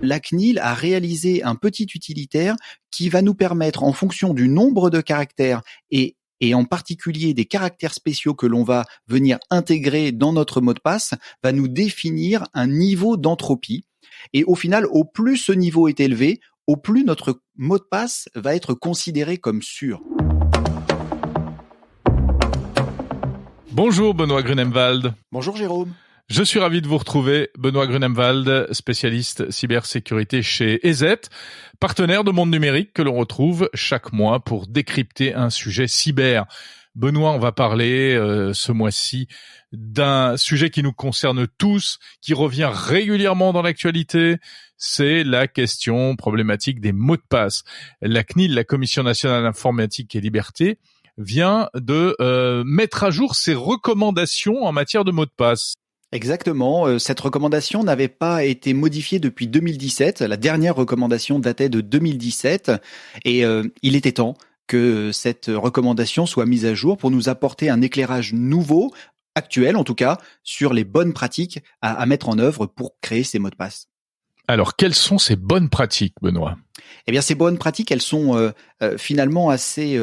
la CNIL a réalisé un petit utilitaire qui va nous permettre, en fonction du nombre de caractères et en particulier des caractères spéciaux que l'on va venir intégrer dans notre mot de passe, va nous définir un niveau d'entropie. Et au final, au plus ce niveau est élevé, au plus notre mot de passe va être considéré comme sûr. Bonjour Benoît Grunemwald. Bonjour Jérôme. Je suis ravi de vous retrouver, Benoît Grunemwald, spécialiste cybersécurité chez EZ, partenaire de Monde Numérique que l'on retrouve chaque mois pour décrypter un sujet cyber. Benoît, on va parler ce mois-ci d'un sujet qui nous concerne tous, qui revient régulièrement dans l'actualité, c'est la question problématique des mots de passe. La CNIL, la Commission nationale informatique et liberté, vient de mettre à jour ses recommandations en matière de mots de passe. Exactement, cette recommandation n'avait pas été modifiée depuis 2017, la dernière recommandation datait de 2017 et il était temps que cette recommandation soit mise à jour pour nous apporter un éclairage nouveau, actuel en tout cas, sur les bonnes pratiques à mettre en œuvre pour créer ces mots de passe. Alors, quelles sont ces bonnes pratiques, Benoît ? Eh bien, ces bonnes pratiques, elles sont finalement assez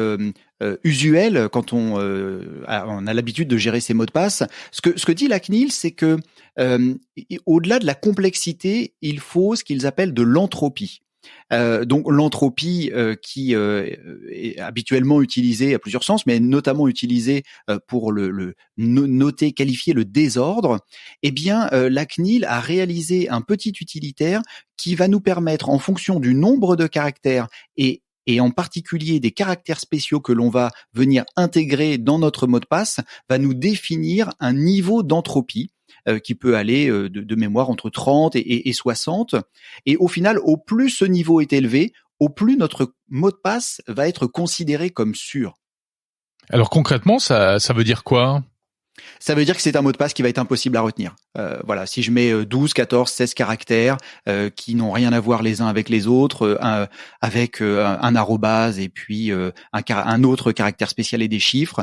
usuelles quand on a l'habitude de gérer ces mots de passe. Ce que dit la CNIL, c'est que au-delà de la complexité, il faut ce qu'ils appellent de l'entropie. Donc l'entropie qui est habituellement utilisée à plusieurs sens, mais notamment utilisée pour le noter, qualifier le désordre, eh bien la CNIL a réalisé un petit utilitaire qui va nous permettre, en fonction du nombre de caractères et en particulier des caractères spéciaux que l'on va venir intégrer dans notre mot de passe, va nous définir un niveau d'entropie qui peut aller de mémoire entre 30 et 60. Et au final, au plus ce niveau est élevé, au plus notre mot de passe va être considéré comme sûr. Alors concrètement, ça veut dire quoi ? Ça veut dire que c'est un mot de passe qui va être impossible à retenir. Voilà, si je mets 12, 14, 16 caractères qui n'ont rien à voir les uns avec les autres, avec un arrobase et puis un autre caractère spécial et des chiffres,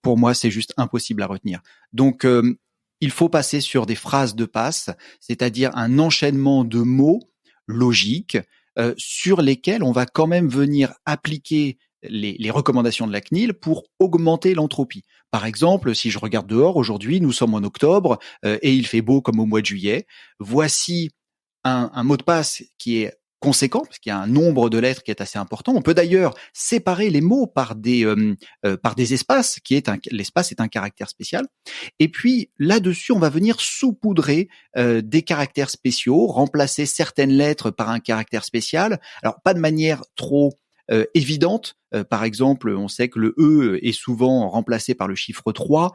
pour moi, c'est juste impossible à retenir. Donc, il faut passer sur des phrases de passe, c'est-à-dire un enchaînement de mots logiques sur lesquels on va quand même venir appliquer les recommandations de la CNIL pour augmenter l'entropie. Par exemple, si je regarde dehors, aujourd'hui, nous sommes en octobre et il fait beau comme au mois de juillet. Voici un mot de passe qui est conséquent, parce qu'il y a un nombre de lettres qui est assez important. On peut d'ailleurs séparer les mots par des espaces, l'espace est un caractère spécial. Et puis là-dessus, on va venir saupoudrer des caractères spéciaux, remplacer certaines lettres par un caractère spécial. Alors pas de manière trop évidente. Par exemple, on sait que le E est souvent remplacé par le chiffre 3,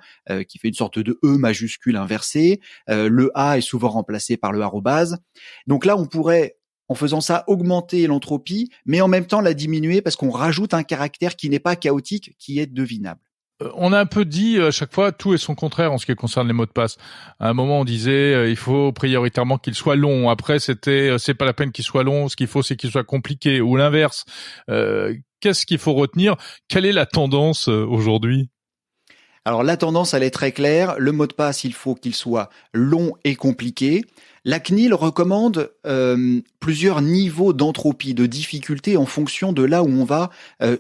qui fait une sorte de E majuscule inversé. Le A est souvent remplacé par le arrobase. Donc là, on pourrait, en faisant ça, augmenter l'entropie, mais en même temps la diminuer parce qu'on rajoute un caractère qui n'est pas chaotique, qui est devinable. On a un peu dit à chaque fois tout et son contraire en ce qui concerne les mots de passe. À un moment on disait il faut prioritairement qu'il soit long. Après c'était c'est pas la peine qu'il soit long, ce qu'il faut c'est qu'il soit compliqué ou l'inverse. Qu'est-ce qu'il faut retenir ? Quelle est la tendance aujourd'hui ? Alors la tendance, elle est très claire. Le mot de passe, il faut qu'il soit long et compliqué. La CNIL recommande plusieurs niveaux d'entropie, de difficulté en fonction de là où on va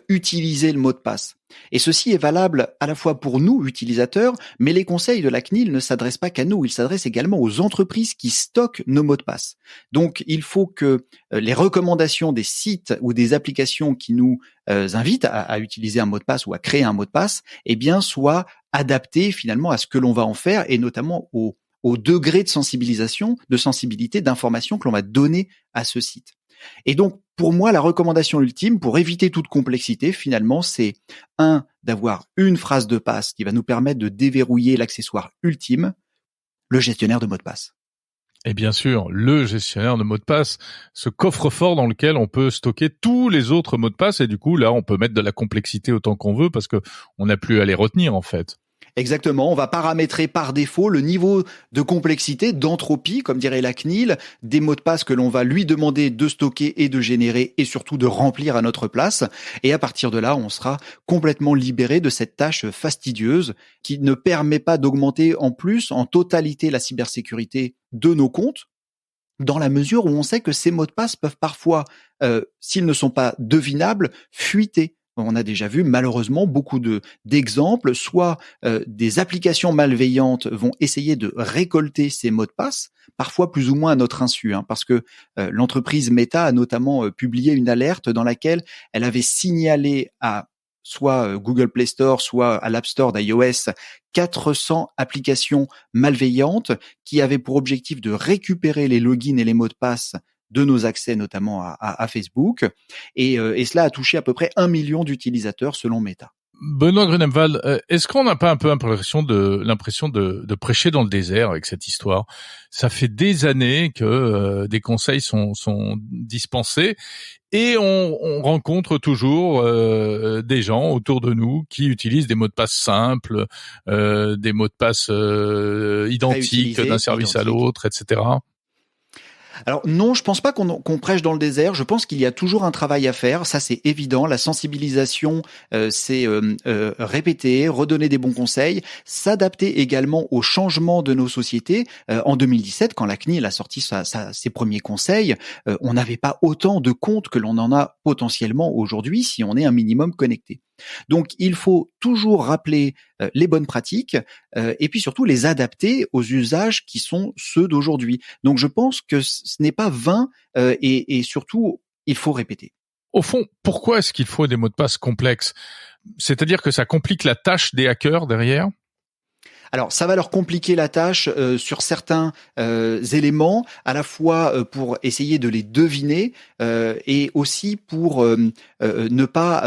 utiliser le mot de passe. Et ceci est valable à la fois pour nous, utilisateurs, mais les conseils de la CNIL ne s'adressent pas qu'à nous, ils s'adressent également aux entreprises qui stockent nos mots de passe. Donc il faut que les recommandations des sites ou des applications qui nous invitent à utiliser un mot de passe ou à créer un mot de passe, eh bien soient adaptées finalement à ce que l'on va en faire et notamment au degré de sensibilité, d'information que l'on va donner à ce site. Et donc, pour moi, la recommandation ultime, pour éviter toute complexité, finalement, c'est d'avoir une phrase de passe qui va nous permettre de déverrouiller l'accessoire ultime, le gestionnaire de mots de passe. Et bien sûr, le gestionnaire de mots de passe, ce coffre-fort dans lequel on peut stocker tous les autres mots de passe et du coup, là, on peut mettre de la complexité autant qu'on veut parce que on n'a plus à les retenir, en fait. Exactement, on va paramétrer par défaut le niveau de complexité, d'entropie, comme dirait la CNIL, des mots de passe que l'on va lui demander de stocker et de générer et surtout de remplir à notre place. Et à partir de là, on sera complètement libéré de cette tâche fastidieuse qui ne permet pas d'augmenter en plus, en totalité, la cybersécurité de nos comptes, dans la mesure où on sait que ces mots de passe peuvent parfois, s'ils ne sont pas devinables, fuiter. On a déjà vu malheureusement beaucoup d'exemples, soit des applications malveillantes vont essayer de récolter ces mots de passe, parfois plus ou moins à notre insu, parce que l'entreprise Meta a notamment publié une alerte dans laquelle elle avait signalé à soit Google Play Store, soit à l'App Store d'iOS, 400 applications malveillantes qui avaient pour objectif de récupérer les logins et les mots de passe de nos accès, notamment à Facebook. Et cela a touché à peu près 1 million d'utilisateurs selon Meta. Benoît Grunemwald, est-ce qu'on n'a pas un peu l'impression de prêcher dans le désert avec cette histoire? Ça fait des années que des conseils sont dispensés et on rencontre toujours des gens autour de nous qui utilisent des mots de passe simples, des mots de passe identiques d'un service à l'autre, etc. Alors non, je pense pas qu'on prêche dans le désert. Je pense qu'il y a toujours un travail à faire. Ça, c'est évident. La sensibilisation, c'est répéter, redonner des bons conseils, s'adapter également aux changements de nos sociétés. En 2017, quand la CNIL a sorti ses premiers conseils, on n'avait pas autant de comptes que l'on en a potentiellement aujourd'hui si on est un minimum connecté. Donc, il faut toujours rappeler les bonnes pratiques et puis surtout les adapter aux usages qui sont ceux d'aujourd'hui. Donc, je pense que ce n'est pas vain et surtout, il faut répéter. Au fond, pourquoi est-ce qu'il faut des mots de passe complexes? C'est-à-dire que ça complique la tâche des hackers derrière? Alors, ça va leur compliquer la tâche sur certains éléments, à la fois pour essayer de les deviner et aussi pour ne pas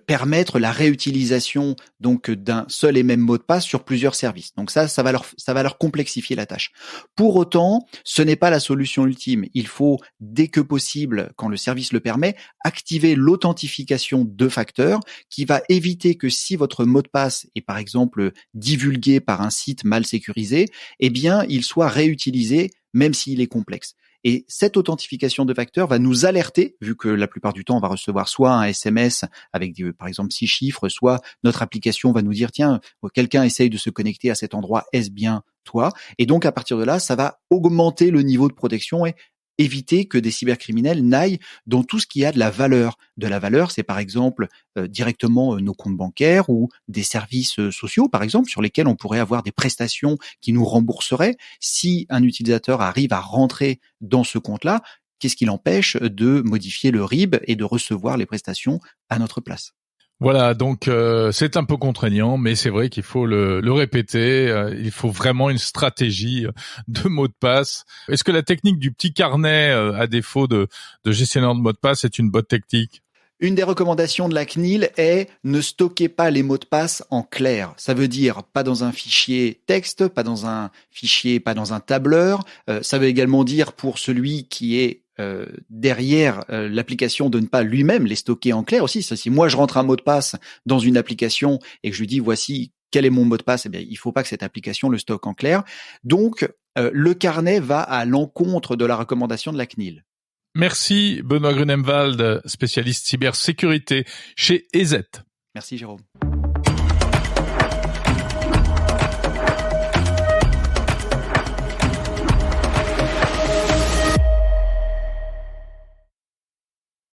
permettre la réutilisation donc d'un seul et même mot de passe sur plusieurs services. Donc ça va leur complexifier la tâche. Pour autant, ce n'est pas la solution ultime. Il faut, dès que possible, quand le service le permet, activer l'authentification de facteurs qui va éviter que si votre mot de passe est par exemple divulgué par un site mal sécurisé, eh bien, il soit réutilisé même s'il est complexe. Et cette authentification de facteurs va nous alerter, vu que la plupart du temps, on va recevoir soit un SMS avec par exemple 6 chiffres, soit notre application va nous dire, tiens, quelqu'un essaye de se connecter à cet endroit, est-ce bien toi? Et donc, à partir de là, ça va augmenter le niveau de protection et éviter que des cybercriminels n'aillent dans tout ce qui a de la valeur. De la valeur, c'est par exemple directement nos comptes bancaires ou des services sociaux, par exemple, sur lesquels on pourrait avoir des prestations qui nous rembourseraient. Si un utilisateur arrive à rentrer dans ce compte-là, qu'est-ce qui l'empêche de modifier le RIB et de recevoir les prestations à notre place? Voilà, donc c'est un peu contraignant, mais c'est vrai qu'il faut le répéter. Il faut vraiment une stratégie de mots de passe. Est-ce que la technique du petit carnet, à défaut de gestionnaire de mots de passe, est une bonne technique? Une des recommandations de la CNIL est ne stockez pas les mots de passe en clair. Ça veut dire pas dans un fichier texte, pas dans un tableur. Ça veut également dire pour celui qui est derrière l'application de ne pas lui-même les stocker en clair aussi. Si moi je rentre un mot de passe dans une application et que je lui dis voici quel est mon mot de passe, eh bien il faut pas que cette application le stocke en clair. Donc le carnet va à l'encontre de la recommandation de la CNIL. Merci Benoît Grunemwald, spécialiste cybersécurité chez EZ. Merci Jérôme.